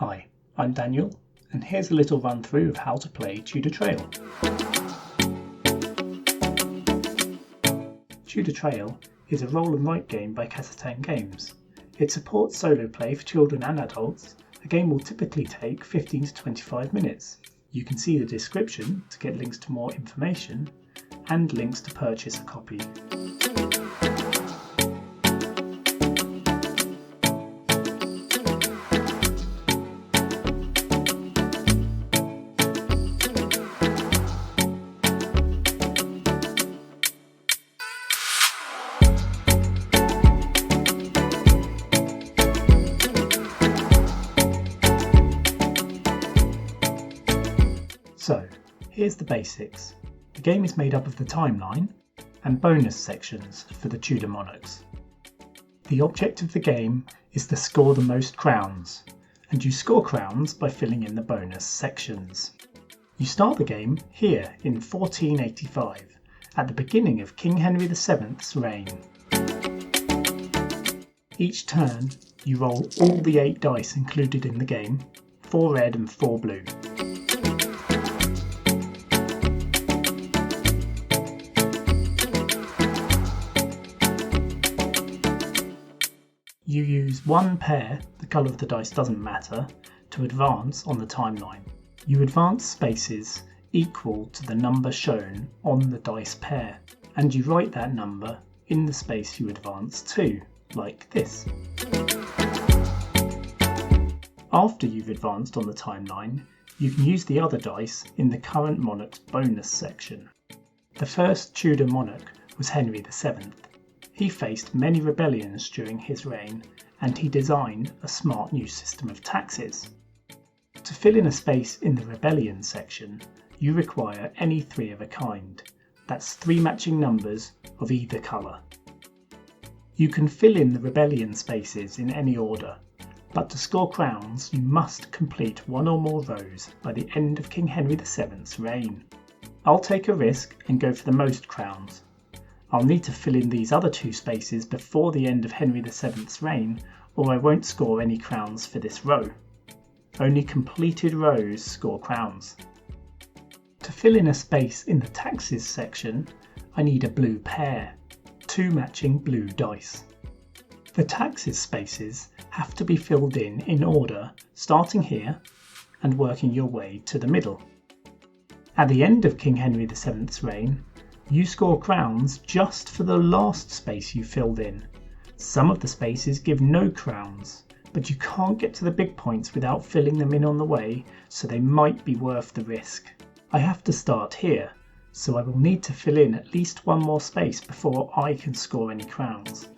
Hi, I'm Daniel, and here's a little run through of how to play Tudor Trail. Tudor Trail is a roll and write game by Casatan Games. It supports solo play for children and adults. A game will typically take 15 to 25 minutes. You can see the description to get links to more information and links to purchase a copy. So, here's the basics. The game is made up of the timeline and bonus sections for the Tudor monarchs. The object of the game is to score the most crowns, and you score crowns by filling in the bonus sections. You start the game here in 1485, at the beginning of King Henry VII's reign. Each turn, you roll all the 8 dice included in the game, 4 red and 4 blue. You use one pair, the colour of the dice doesn't matter, to advance on the timeline. You advance spaces equal to the number shown on the dice pair, and you write that number in the space you advance to, like this. After you've advanced on the timeline, you can use the other dice in the current monarch's bonus section. The first Tudor monarch was Henry VII. He faced many rebellions during his reign, and he designed a smart new system of taxes. To fill in a space in the rebellion section, you require any 3 of a kind. That's 3 matching numbers of either colour. You can fill in the rebellion spaces in any order, but to score crowns you must complete 1 or more rows by the end of King Henry VII's reign. I'll take a risk and go for the most crowns. I'll need to fill in these other 2 spaces before the end of Henry VII's reign, or I won't score any crowns for this row. Only completed rows score crowns. To fill in a space in the taxes section, I need a blue pair, 2 matching blue dice. The taxes spaces have to be filled in order, starting here and working your way to the middle. At the end of King Henry VII's reign, you score crowns just for the last space you filled in. Some of the spaces give no crowns, but you can't get to the big points without filling them in on the way, so they might be worth the risk. I have to start here, so I will need to fill in at least 1 more space before I can score any crowns.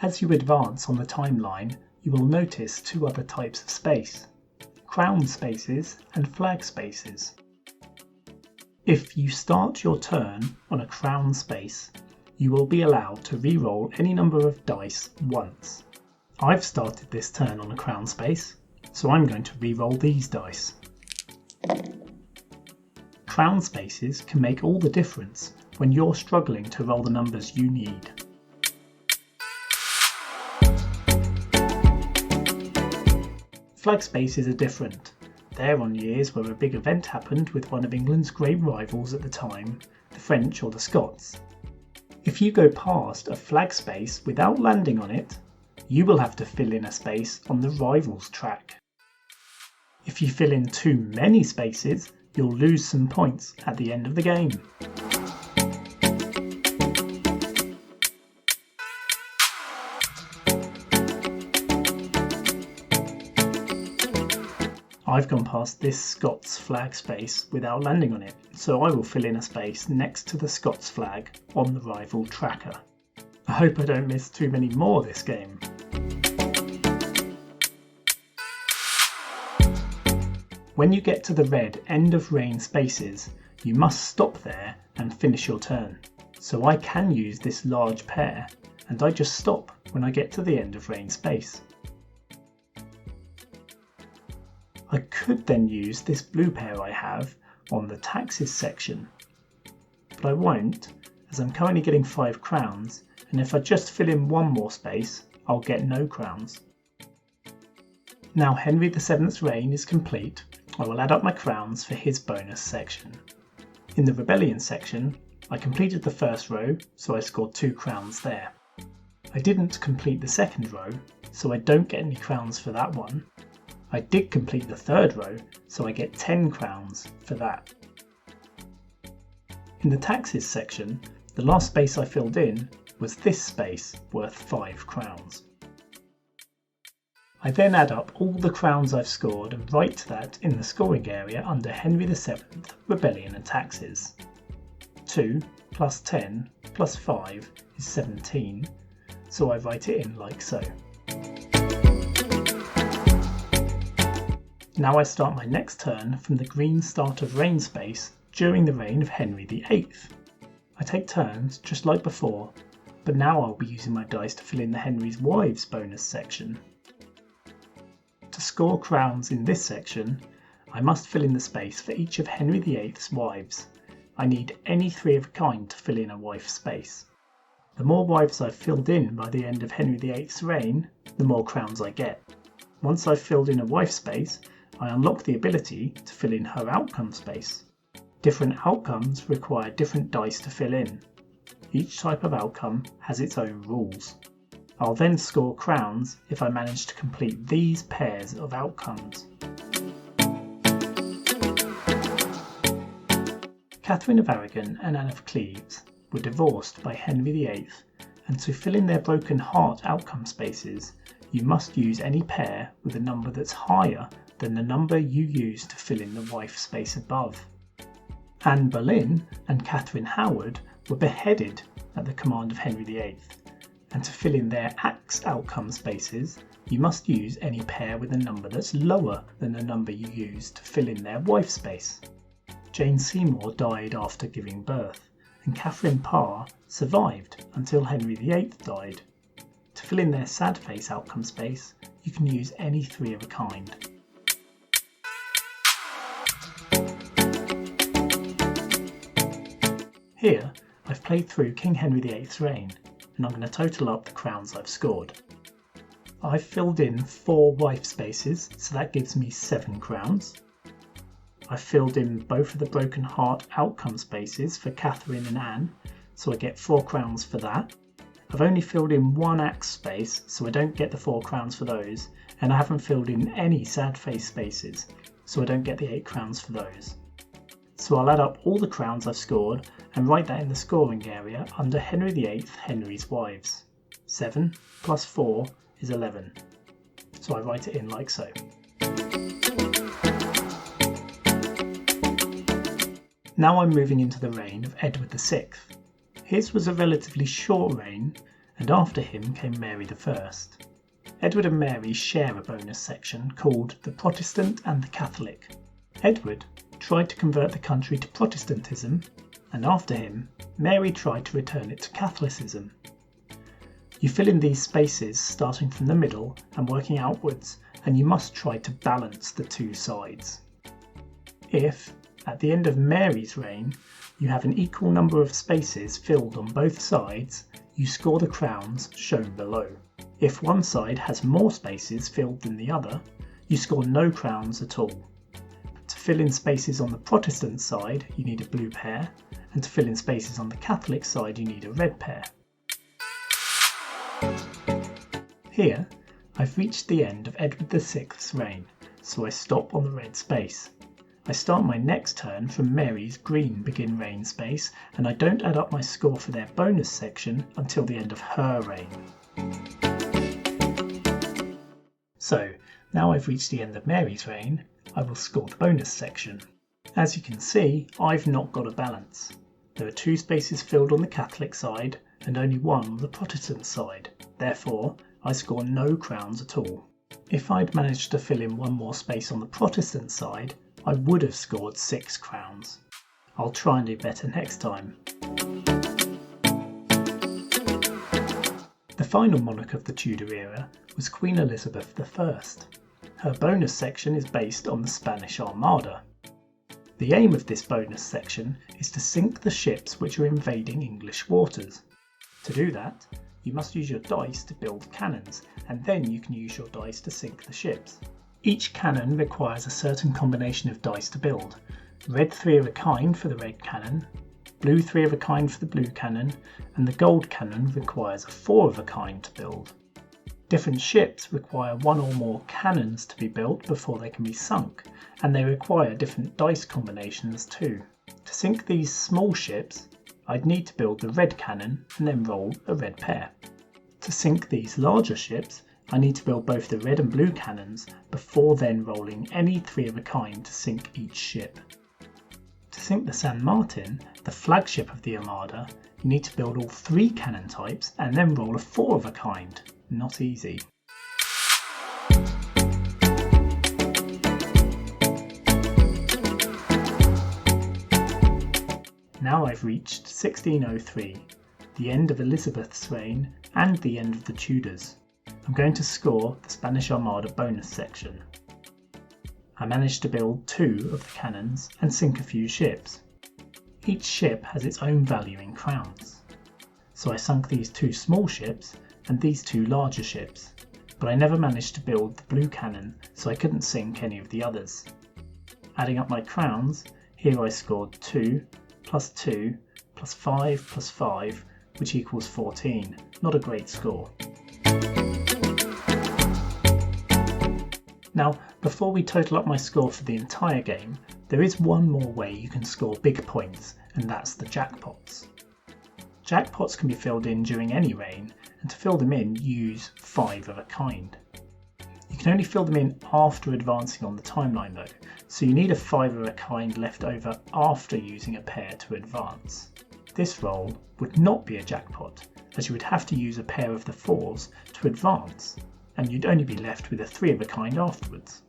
As you advance on the timeline, you will notice 2 other types of space: crown spaces and flag spaces. If you start your turn on a crown space, you will be allowed to re-roll any number of dice once. I've started this turn on a crown space, so I'm going to re-roll these dice. Crown spaces can make all the difference when you're struggling to roll the numbers you need. Flag spaces are different. They're on years where a big event happened with one of England's great rivals at the time, the French or the Scots. If you go past a flag space without landing on it, you will have to fill in a space on the rival's track. If you fill in too many spaces, you'll lose some points at the end of the game. I've gone past this Scots flag space without landing on it, so I will fill in a space next to the Scots flag on the rival tracker. I hope I don't miss too many more this game. When you get to the red end of reign spaces, you must stop there and finish your turn. So I can use this large pair, and I just stop when I get to the end of reign space. I could then use this blue pair I have on the taxes section, but I won't as I'm currently getting 5 crowns, and if I just fill in one more space, I'll get no crowns. Now Henry VII's reign is complete, I will add up my crowns for his bonus section. In the rebellion section, I completed the first row, so I scored 2 crowns there. I didn't complete the second row, so I don't get any crowns for that one. I did complete the third row, so I get 10 crowns for that. In the taxes section, the last space I filled in was this space worth 5 crowns. I then add up all the crowns I've scored and write that in the scoring area under Henry VII, Rebellion and Taxes. 2 plus 10 plus 5 is 17, so I write it in like so. Now I start my next turn from the green start of reign space during the reign of Henry VIII. I take turns just like before, but now I'll be using my dice to fill in the Henry's Wives bonus section. To score crowns in this section, I must fill in the space for each of Henry VIII's wives. I need any 3 of a kind to fill in a wife space. The more wives I've filled in by the end of Henry VIII's reign, the more crowns I get. Once I've filled in a wife space, I unlock the ability to fill in her outcome space. Different outcomes require different dice to fill in. Each type of outcome has its own rules. I'll then score crowns if I manage to complete these pairs of outcomes. Catherine of Aragon and Anne of Cleves were divorced by Henry VIII, and to fill in their broken heart outcome spaces, you must use any pair with a number that's higher than the number you use to fill in the wife space above. Anne Boleyn and Catherine Howard were beheaded at the command of Henry VIII, and to fill in their axe outcome spaces, you must use any pair with a number that's lower than the number you use to fill in their wife space. Jane Seymour died after giving birth, and Catherine Parr survived until Henry VIII died. To fill in their sad face outcome space, you can use any 3 of a kind. Here, I've played through King Henry VIII's reign, and I'm going to total up the crowns I've scored. I've filled in 4 wife spaces, so that gives me 7 crowns. I've filled in both of the broken heart outcome spaces for Catherine and Anne, so I get 4 crowns for that. I've only filled in 1 axe space, so I don't get the 4 crowns for those, and I haven't filled in any sad face spaces, so I don't get the 8 crowns for those. So I'll add up all the crowns I've scored and write that in the scoring area under Henry VIII, Henry's Wives. 7 plus 4 is 11, so I write it in like so. Now I'm moving into the reign of Edward VI. His was a relatively short reign, and after him came Mary I. Edward and Mary share a bonus section called the Protestant and the Catholic. Edward tried to convert the country to Protestantism, and after him, Mary tried to return it to Catholicism. You fill in these spaces starting from the middle and working outwards, and you must try to balance the 2 sides. If, at the end of Mary's reign, you have an equal number of spaces filled on both sides, you score the crowns shown below. If one side has more spaces filled than the other, you score no crowns at all. To fill in spaces on the Protestant side, you need a blue pair, and to fill in spaces on the Catholic side, you need a red pair. Here, I've reached the end of Edward VI's reign, so I stop on the red space. I start my next turn from Mary's green begin reign space, and I don't add up my score for their bonus section until the end of her reign. So, now I've reached the end of Mary's reign, I will score the bonus section. As you can see, I've not got a balance. There are 2 spaces filled on the Catholic side and only 1 on the Protestant side. Therefore, I score no crowns at all. If I'd managed to fill in 1 more space on the Protestant side, I would have scored 6 crowns. I'll try and do better next time. The final monarch of the Tudor era was Queen Elizabeth I. Her bonus section is based on the Spanish Armada. The aim of this bonus section is to sink the ships which are invading English waters. To do that, you must use your dice to build cannons, and then you can use your dice to sink the ships. Each cannon requires a certain combination of dice to build. Red 3 of a kind for the red cannon, blue 3 of a kind for the blue cannon, and the gold cannon requires a 4 of a kind to build. Different ships require one or more cannons to be built before they can be sunk, and they require different dice combinations too. To sink these small ships, I'd need to build the red cannon and then roll a red pair. To sink these larger ships, I need to build both the red and blue cannons before then rolling any 3 of a kind to sink each ship. To sink the San Martin, the flagship of the Armada, you need to build all 3 cannon types and then roll a 4 of a kind. Not easy. Now I've reached 1603, the end of Elizabeth's reign and the end of the Tudors. I'm going to score the Spanish Armada bonus section. I managed to build 2 of the cannons and sink a few ships. Each ship has its own value in crowns. So I sunk these 2 small ships and these 2 larger ships, but I never managed to build the blue cannon, so I couldn't sink any of the others. Adding up my crowns, here I scored 2 plus 2 plus 5 plus 5, which equals 14. Not a great score. Now, before we total up my score for the entire game, there is one more way you can score big points, and that's the jackpots. Jackpots can be filled in during any reign, and to fill them in, use 5 of a kind. You can only fill them in after advancing on the timeline though, so you need a 5 of a kind left over after using a pair to advance. This roll would not be a jackpot, as you would have to use a pair of the 4s to advance, and you'd only be left with a 3 of a kind afterwards.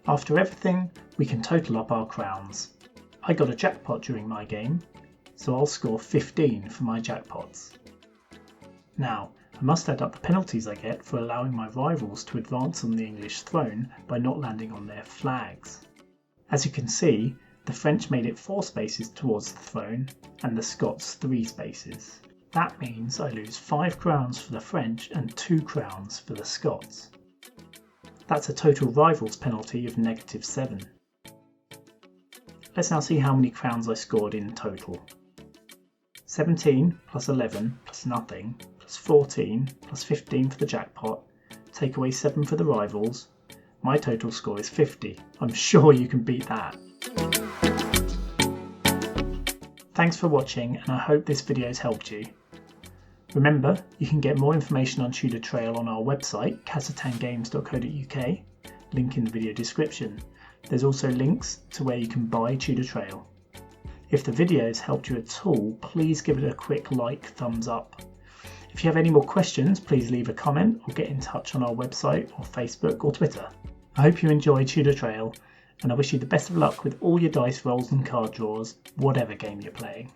After everything, we can total up our crowns. I got a jackpot during my game, so I'll score 15 for my jackpots. Now, I must add up the penalties I get for allowing my rivals to advance on the English throne by not landing on their flags. As you can see, the French made it 4 spaces towards the throne and the Scots 3 spaces. That means I lose 5 crowns for the French and 2 crowns for the Scots. That's a total rivals penalty of -7. Let's now see how many crowns I scored in total. 17 plus 11 plus nothing plus 14 plus 15 for the jackpot, take away 7 for the rivals. My total score is 50. I'm sure you can beat that. Thanks for watching, and I hope this video has helped you. Remember, you can get more information on Tudor Trail on our website, casatangames.co.uk, link in the video description. There's also links to where you can buy Tudor Trail. If the video has helped you at all, please give it a quick like, thumbs up. If you have any more questions, please leave a comment or get in touch on our website or Facebook or Twitter. I hope you enjoy Tudor Trail, and I wish you the best of luck with all your dice rolls and card draws, whatever game you're playing.